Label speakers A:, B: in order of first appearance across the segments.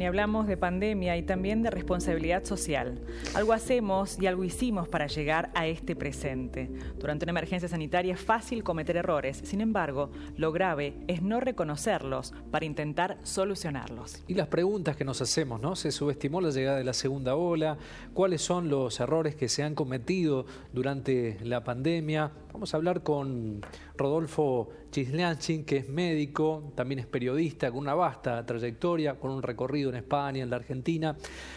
A: y hablamos de pandemia y también de responsabilidad social. Algo hacemos y algo hicimos para llegar a este presente. Durante una emergencia sanitaria es fácil cometer errores, sin embargo, lo grave es no reconocerlos para intentar solucionarlos.
B: Y las preguntas que nos hacemos, ¿no? ¿Se subestimó la llegada de la segunda ola? ¿Cuáles son los errores que se han cometido durante la pandemia? Vamos a hablar con Rodolfo Chislianchik, que es médico, también es periodista, con una vasta trayectoria, con un recorrido en España, en la Argentina,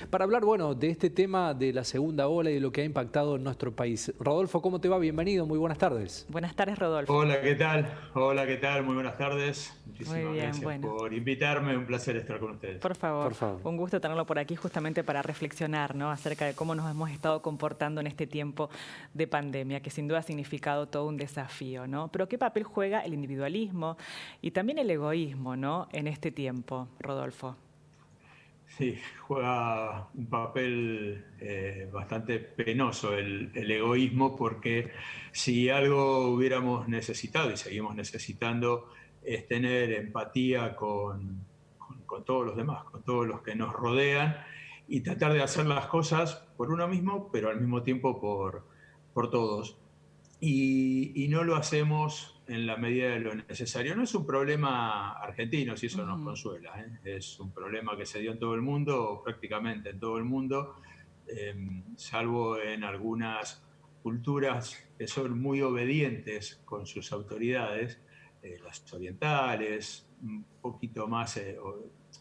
B: para hablar, bueno, de este tema de la segunda ola y de lo que ha impactado en nuestro país. Rodolfo, ¿cómo te va? Bienvenido, muy buenas tardes.
A: Buenas tardes, Rodolfo.
C: Hola, ¿qué tal? Hola, ¿qué tal? Muy buenas tardes. Muchísimas
A: Muy bien,
C: gracias por invitarme, un placer estar con ustedes.
A: Por favor, un gusto tenerlo por aquí justamente para reflexionar, ¿no?, acerca de cómo nos hemos estado comportando en este tiempo de pandemia, que sin duda ha significado todo un desafío, ¿no? Pero ¿qué papel juega el individualismo y también el egoísmo, ¿no?, en este tiempo, Rodolfo?
C: Sí, juega un papel bastante penoso el egoísmo, porque si algo hubiéramos necesitado y seguimos necesitando es tener empatía con todos los demás, con todos los que nos rodean, y tratar de hacer las cosas por uno mismo, pero al mismo tiempo por todos. Y no lo hacemos en la medida de lo necesario. No es un problema argentino, si eso nos consuela, ¿eh? Es un problema que se dio en todo el mundo, prácticamente en todo el mundo, salvo en algunas culturas que son muy obedientes con sus autoridades, las orientales, un poquito más,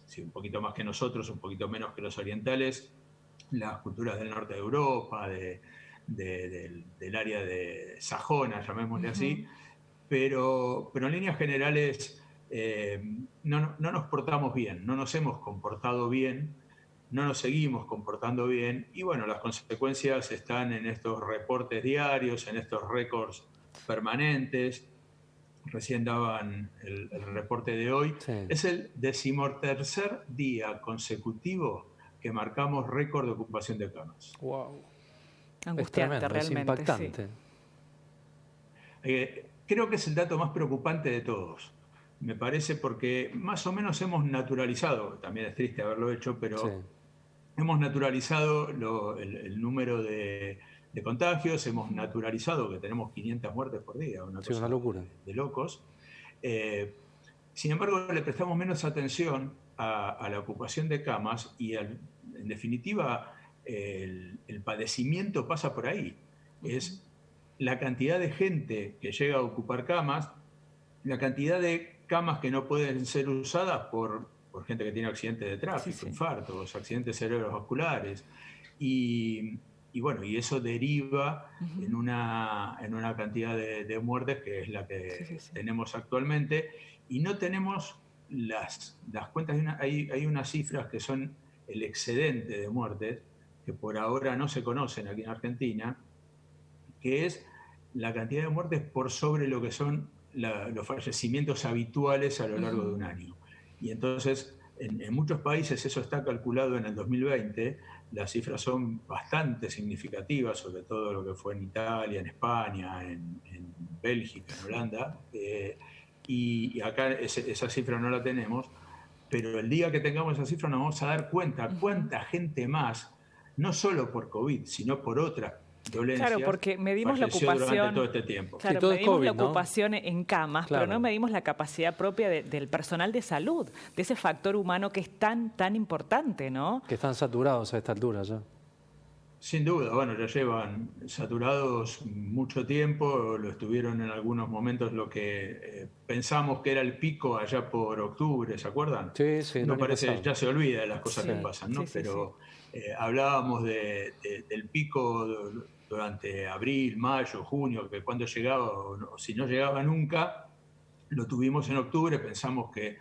C: sí, un poquito más que nosotros, un poquito menos que los orientales, las culturas del norte de Europa, del área de sajona, llamémosle así, pero en líneas generales no nos portamos bien, no nos hemos comportado bien, no nos seguimos comportando bien, y bueno, las consecuencias están en estos reportes diarios, en estos récords permanentes. Recién daban el reporte de hoy. Sí. Es el 13º día consecutivo que marcamos récord de ocupación de camas.
B: Wow.
A: Angustiante,
B: es tremendo,
A: realmente.
B: es impactante.
C: Sí. Creo que es el dato más preocupante de todos, me parece, porque más o menos hemos naturalizado, también es triste haberlo hecho, pero sí, hemos naturalizado el número de contagios, hemos naturalizado que tenemos 500 muertes por día,
B: una locura.
C: De locos. Sin embargo, le prestamos menos atención a la ocupación de camas y, en definitiva, el padecimiento pasa por ahí. Es la cantidad de gente que llega a ocupar camas, la cantidad de camas que no pueden ser usadas por gente que tiene accidentes de tráfico, infartos, accidentes cerebrovasculares, y bueno, y eso deriva en una cantidad de muertes que es la que tenemos actualmente, y no tenemos las cuentas. Hay unas cifras que son el excedente de muertes, que por ahora no se conocen aquí en Argentina, que es la cantidad de muertes por sobre lo que son los fallecimientos habituales a lo largo de un año. Y entonces, en muchos países eso está calculado en el 2020, las cifras son bastante significativas, sobre todo lo que fue en Italia, en España, en Bélgica, en Holanda, y acá esa cifra no la tenemos, pero el día que tengamos esa cifra nos vamos a dar cuenta cuánta gente más, no solo por COVID, sino por otras dolencias,
A: claro, porque medimos la ocupación
C: durante todo este tiempo.
A: Claro,
B: sí,
A: medimos
B: COVID,
A: la ocupación, ¿no?, en camas, claro, pero no medimos la capacidad propia del personal de salud, de ese factor humano que es tan importante, ¿no?
B: Que están saturados a esta altura ya.
C: Sin duda, bueno, ya llevan saturados mucho tiempo, lo estuvieron en algunos momentos, lo que pensamos que era el pico allá por octubre, ¿se acuerdan?
B: Sí, sí.
C: No parece, ya se olvida de las cosas que pasan, ¿no?
A: Sí,
C: pero hablábamos del pico durante abril, mayo, junio, que cuando llegaba, o si no llegaba nunca, lo tuvimos en octubre, pensamos que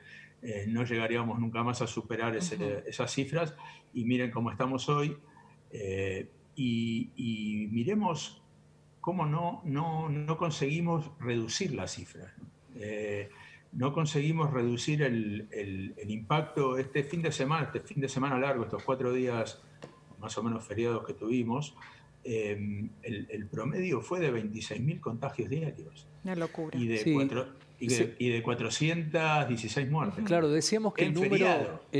C: no llegaríamos nunca más a superar esas cifras, y miren cómo estamos hoy. Y miremos cómo no conseguimos reducir las cifras, no conseguimos reducir el impacto. Este fin de semana largo, estos 4 días más o menos feriados que tuvimos, el promedio fue de 26.000 contagios diarios.
A: Una locura.
C: Y de 416 muertes.
B: Claro, decíamos que el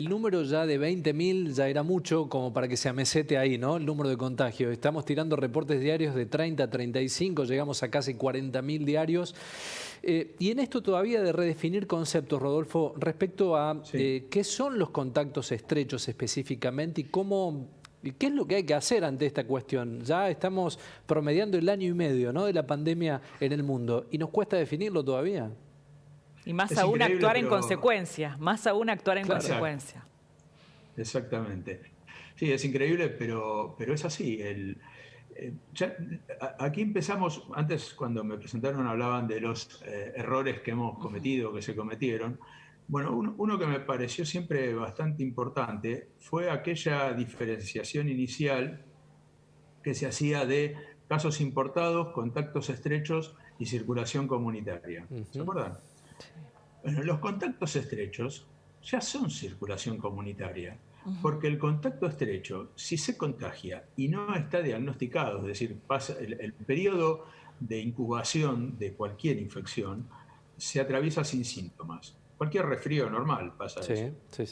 B: número ya de 20.000 ya era mucho como para que se amesete ahí, ¿no? El número de contagios. Estamos tirando reportes diarios de 30, 35, llegamos a casi 40.000 diarios. Y en esto todavía de redefinir conceptos, Rodolfo, respecto a qué son los contactos estrechos específicamente y qué es lo que hay que hacer ante esta cuestión. Ya estamos promediando el año y medio, ¿no?, de la pandemia en el mundo y nos cuesta definirlo todavía.
A: Y más aún actuar en consecuencia, consecuencia.
C: Exactamente. Sí, es increíble, pero es así. Aquí empezamos, antes cuando me presentaron hablaban de los errores que hemos cometido, que se cometieron. Bueno, uno que me pareció siempre bastante importante fue aquella diferenciación inicial que se hacía de casos importados, contactos estrechos y circulación comunitaria. ¿Se acuerdan? Bueno, los contactos estrechos ya son circulación comunitaria, porque el contacto estrecho, si se contagia y no está diagnosticado, es decir, pasa el periodo de incubación de cualquier infección, se atraviesa sin síntomas. Cualquier resfrío normal pasa eso.
B: Sí.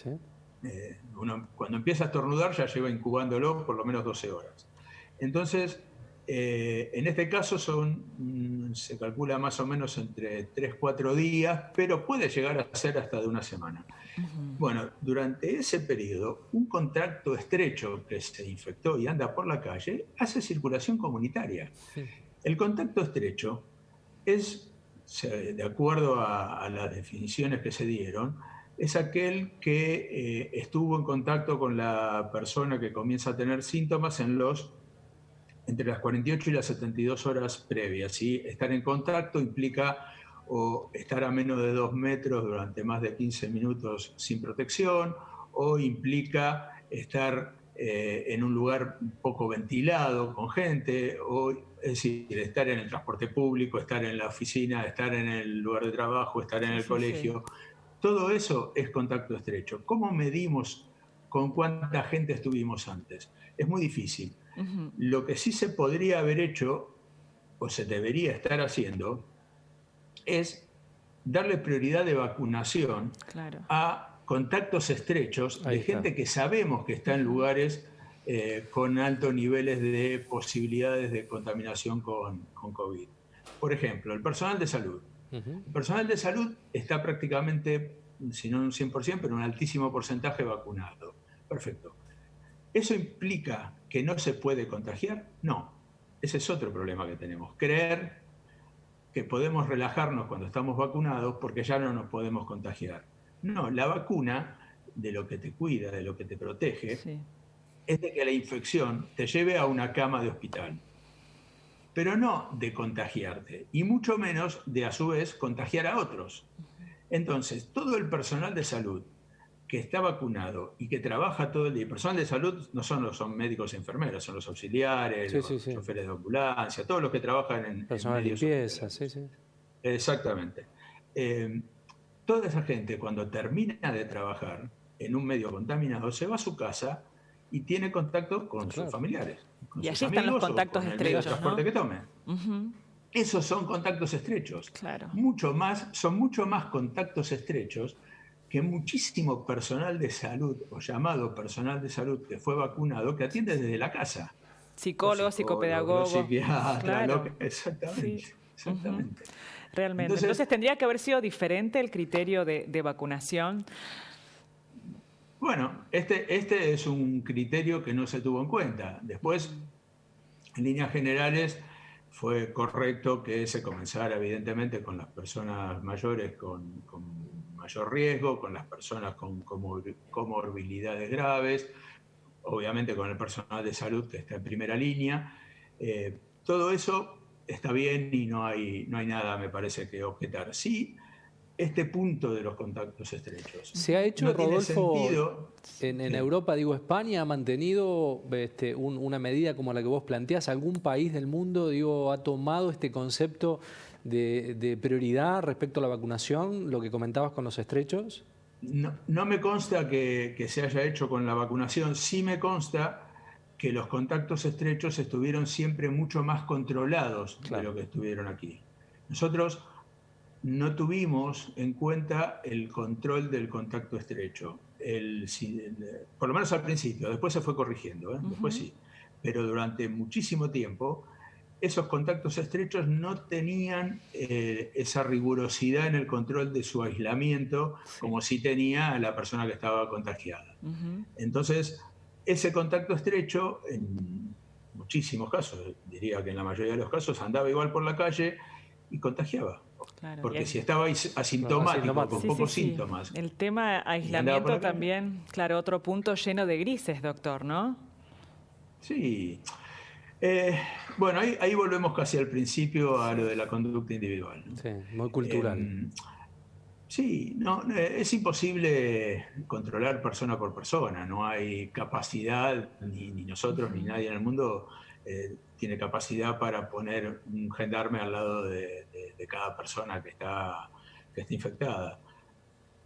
C: Uno, cuando empieza a estornudar ya lleva incubándolo por lo menos 12 horas. Entonces, en este caso se calcula más o menos entre 3-4 días, pero puede llegar a ser hasta de una semana. Bueno, durante ese periodo, un contacto estrecho que se infectó y anda por la calle hace circulación comunitaria. El contacto estrecho es, de acuerdo a las definiciones que se dieron, es aquel que estuvo en contacto con la persona que comienza a tener síntomas entre las 48 y las 72 horas previas. ¿Sí? Estar en contacto implica estar a menos de 2 metros durante más de 15 minutos sin protección, o implica estar en un lugar poco ventilado, con gente, es decir, estar en el transporte público, estar en la oficina, estar en el lugar de trabajo, estar en el colegio. Todo eso es contacto estrecho. ¿Cómo medimos con cuánta gente estuvimos antes? Es muy difícil. Lo que sí se podría haber hecho, o se debería estar haciendo, es darle prioridad de vacunación a contactos estrechos de gente que sabemos que está en lugares con altos niveles de posibilidades de contaminación con COVID. Por ejemplo, el personal de salud. El personal de salud está prácticamente, si no un 100%, pero un altísimo porcentaje vacunado. Perfecto. ¿Eso implica que no se puede contagiar? No. Ese es otro problema que tenemos. Creer que podemos relajarnos cuando estamos vacunados porque ya no nos podemos contagiar. No, la vacuna, de lo que te cuida, de lo que te protege, es de que la infección te lleve a una cama de hospital. Pero no de contagiarte, y mucho menos de, a su vez, contagiar a otros. Entonces, todo el personal de salud que está vacunado y que trabaja todo el día, el personal de salud no son médicos y enfermeros, son los auxiliares, los choferes de ambulancia, todos los que trabajan en
B: personal de limpieza,
C: Exactamente. Toda esa gente, cuando termina de trabajar en un medio contaminado, se va a su casa y tiene contacto con sus familiares.
A: Y allí están los contactos estrechos,
C: el transporte que tomen. Esos son contactos estrechos. Son mucho más contactos estrechos que muchísimo personal de salud, o llamado personal de salud, que fue vacunado, que atiende desde la casa.
A: Psicólogos, psicopedagogos.
C: Psiquiatras, exactamente.
A: Realmente. Entonces, ¿tendría que haber sido diferente el criterio de vacunación?
C: Bueno, este es un criterio que no se tuvo en cuenta. Después, en líneas generales, fue correcto que se comenzara, evidentemente, con las personas mayores con mayor riesgo, con las personas con comorbilidades graves, obviamente con el personal de salud que está en primera línea. Todo eso está bien y no hay nada, me parece, que objetar. Sí, este punto de los contactos estrechos.
B: ¿Se ha hecho,
C: no
B: Rodolfo, en Europa, España ha mantenido una medida como la que vos planteás? ¿Algún país del mundo, ha tomado este concepto de prioridad respecto a la vacunación, lo que comentabas con los estrechos?
C: No me consta que se haya hecho con la vacunación. Sí me consta que los contactos estrechos estuvieron siempre mucho más controlados
B: Claro.
C: de lo que estuvieron aquí. Nosotros no tuvimos en cuenta el control del contacto estrecho, por lo menos al principio, después se fue corrigiendo, después sí, pero durante muchísimo tiempo esos contactos estrechos no tenían esa rigurosidad en el control de su aislamiento como sí tenía la persona que estaba contagiada. Entonces, ese contacto estrecho, en muchísimos casos, diría que en la mayoría de los casos, andaba igual por la calle y contagiaba.
A: Claro,
C: porque si estaba asintomático, con pocos síntomas.
A: El tema aislamiento también, claro, otro punto lleno de grises, doctor, ¿no?
C: Sí. Bueno, ahí volvemos casi al principio a lo de la conducta individual, ¿no?
B: Sí, muy cultural.
C: Sí, no, es imposible controlar persona por persona, no hay capacidad, ni nosotros ni nadie en el mundo tiene capacidad para poner un gendarme al lado de cada persona que está infectada.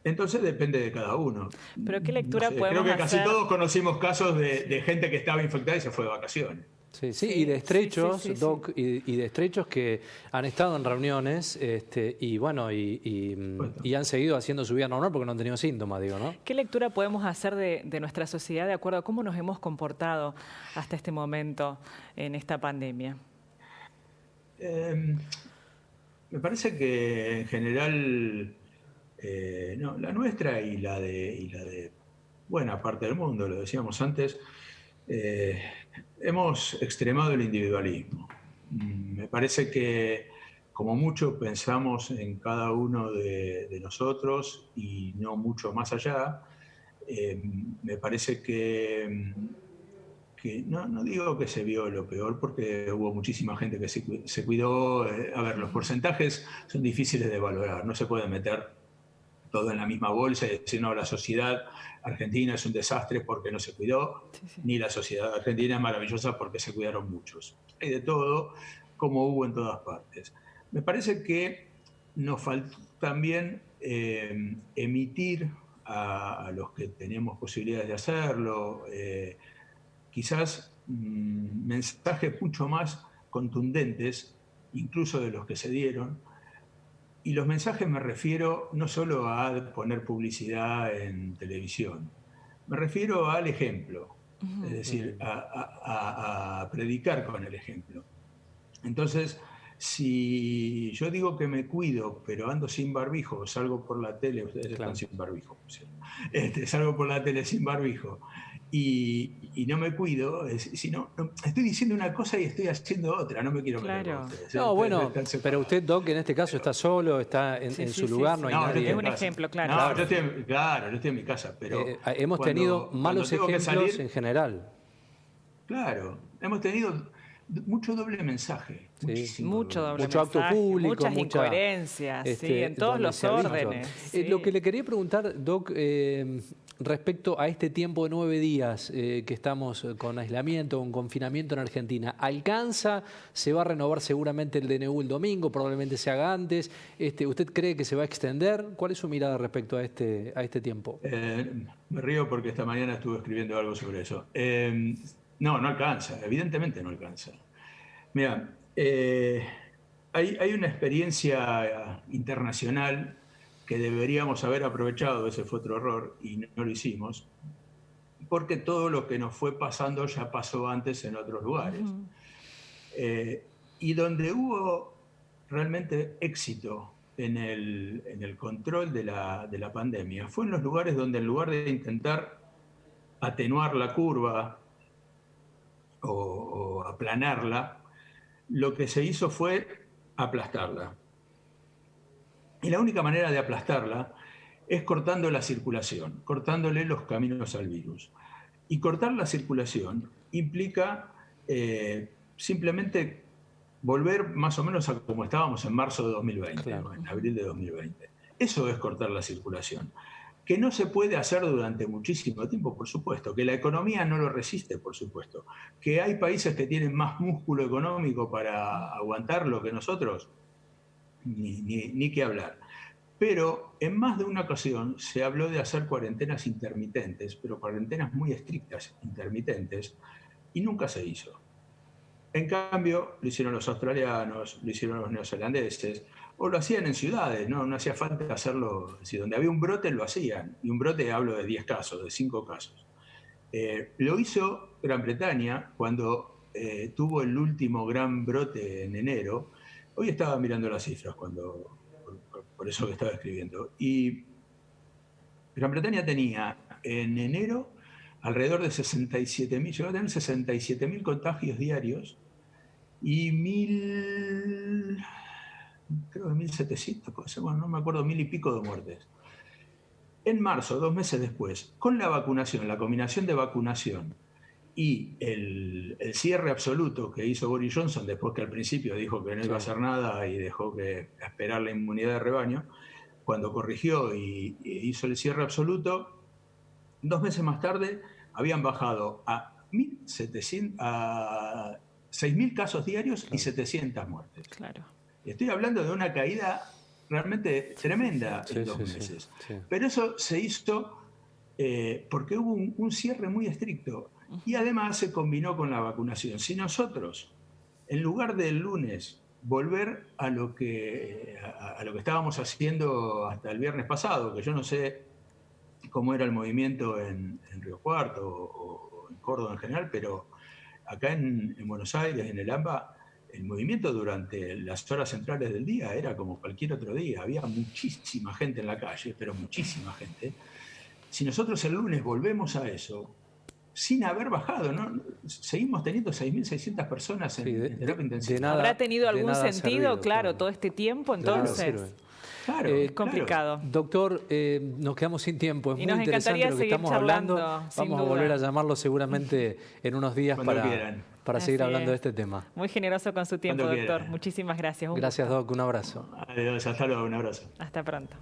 C: Entonces depende de cada uno.
A: ¿Pero qué lectura
C: No sé,
A: podemos
C: creo que casi
A: hacer?
C: todos conocimos casos de gente que estaba infectada y se fue de vacaciones.
B: Sí, y de estrechos,
A: sí.
B: Doc, y de estrechos que han estado en reuniones y bueno, y han seguido haciendo su vida normal porque no han tenido síntomas, digo, ¿no?
A: ¿Qué lectura podemos hacer de nuestra sociedad de acuerdo a cómo nos hemos comportado hasta este momento en esta pandemia?
C: Me parece que en general, la nuestra y la de buena parte del mundo, lo decíamos antes, hemos extremado el individualismo. Me parece que como mucho pensamos en cada uno de nosotros y no mucho más allá. Me parece que no digo que se vio lo peor porque hubo muchísima gente que se cuidó. A ver, los porcentajes son difíciles de valorar, no se puede meter todo en la misma bolsa y decir, no, la sociedad argentina es un desastre porque no se cuidó, ni la sociedad argentina es maravillosa porque se cuidaron muchos. Hay de todo, como hubo en todas partes. Me parece que nos faltó también emitir a los que tenemos posibilidades de hacerlo, quizás mensajes mucho más contundentes, incluso de los que se dieron. Y los mensajes me refiero no solo a poner publicidad en televisión, me refiero al ejemplo, es decir, a predicar con el ejemplo. Entonces, si yo digo que me cuido, pero ando sin barbijo, salgo por la tele, ustedes están sin barbijo, ¿sí? Salgo por la tele sin barbijo, y no me cuido, sino estoy diciendo una cosa y estoy haciendo otra, no me quiero meter con ustedes.
B: No, bueno, pero usted, Doc, en este caso está solo, está en su lugar, no hay nadie.
A: Es un ejemplo, claro.
C: No, yo estoy en mi casa, pero...
B: hemos tenido malos ejemplos en general.
C: Claro, hemos tenido mucho doble mensaje.
A: Mucho doble
B: mucho acto
A: mensaje,
B: público,
A: muchas incoherencias, en todos los órdenes.
B: Lo que le quería preguntar, Doc, respecto a este tiempo de 9 días que estamos con aislamiento, con confinamiento en Argentina, ¿alcanza? ¿Se va a renovar seguramente el DNU el domingo? ¿Probablemente se haga antes? ¿Usted cree que se va a extender? ¿Cuál es su mirada respecto a este tiempo?
C: Me río porque esta mañana estuve escribiendo algo sobre eso. No alcanza, evidentemente no alcanza. Mira, hay una experiencia internacional que deberíamos haber aprovechado, ese fue otro error, y no lo hicimos, porque todo lo que nos fue pasando ya pasó antes en otros lugares. Y donde hubo realmente éxito en el control de la pandemia fue en los lugares donde en lugar de intentar atenuar la curva o aplanarla, lo que se hizo fue aplastarla. Y la única manera de aplastarla es cortando la circulación, cortándole los caminos al virus. Y cortar la circulación implica simplemente volver más o menos a como estábamos en marzo de 2020, claro, en abril de 2020. Eso es cortar la circulación. Que no se puede hacer durante muchísimo tiempo, por supuesto. Que la economía no lo resiste, por supuesto. Que hay países que tienen más músculo económico para aguantarlo que nosotros, ni que hablar. Pero en más de una ocasión se habló de hacer cuarentenas intermitentes, pero cuarentenas muy estrictas, intermitentes, y nunca se hizo. En cambio, lo hicieron los australianos, lo hicieron los neozelandeses, o lo hacían en ciudades, no hacía falta hacerlo. Si donde había un brote lo hacían, y un brote hablo de 10 casos, de 5 casos. Lo hizo Gran Bretaña cuando tuvo el último gran brote en enero. Hoy estaba mirando las cifras por eso que estaba escribiendo. Y Gran Bretaña tenía en enero alrededor de 67.000, llegó a tener 67.000 contagios diarios y creo que 1.700, puede ser, bueno, no me acuerdo, 1.000 y pico de muertes. En marzo, 2 meses después, con la vacunación, la combinación de vacunación y el cierre absoluto que hizo Boris Johnson, después que al principio dijo que no iba a hacer nada y dejó que esperar la inmunidad de rebaño, cuando corrigió y hizo el cierre absoluto, 2 meses más tarde habían bajado a 6.000 casos diarios y 700 muertes.
A: Claro.
C: Estoy hablando de una caída realmente tremenda en 2 meses. Sí. Pero eso se hizo porque hubo un cierre muy estricto y además se combinó con la vacunación. Si nosotros, en lugar del lunes, volver a lo que estábamos haciendo hasta el viernes pasado, que yo no sé cómo era el movimiento en Río Cuarto o en Córdoba en general, pero acá en Buenos Aires, en el AMBA, el movimiento durante las horas centrales del día era como cualquier otro día. Había muchísima gente en la calle, pero muchísima gente. Si nosotros el lunes volvemos a eso, sin haber bajado, ¿no? Seguimos teniendo 6.600 personas en terapia intensiva.
A: ¿Habrá tenido algún sentido, claro, todo este tiempo entonces?
C: Claro,
A: complicado.
B: Claro. Doctor, nos quedamos sin tiempo. Es muy interesante lo que estamos
A: charlando,
B: hablando. Vamos a volver a llamarlo seguramente en unos días para seguir hablando de este tema.
A: Muy generoso con su tiempo, doctor. Muchísimas gracias.
B: Gracias, Doc. Un abrazo.
C: Adiós, hasta luego. Un abrazo.
A: Hasta pronto.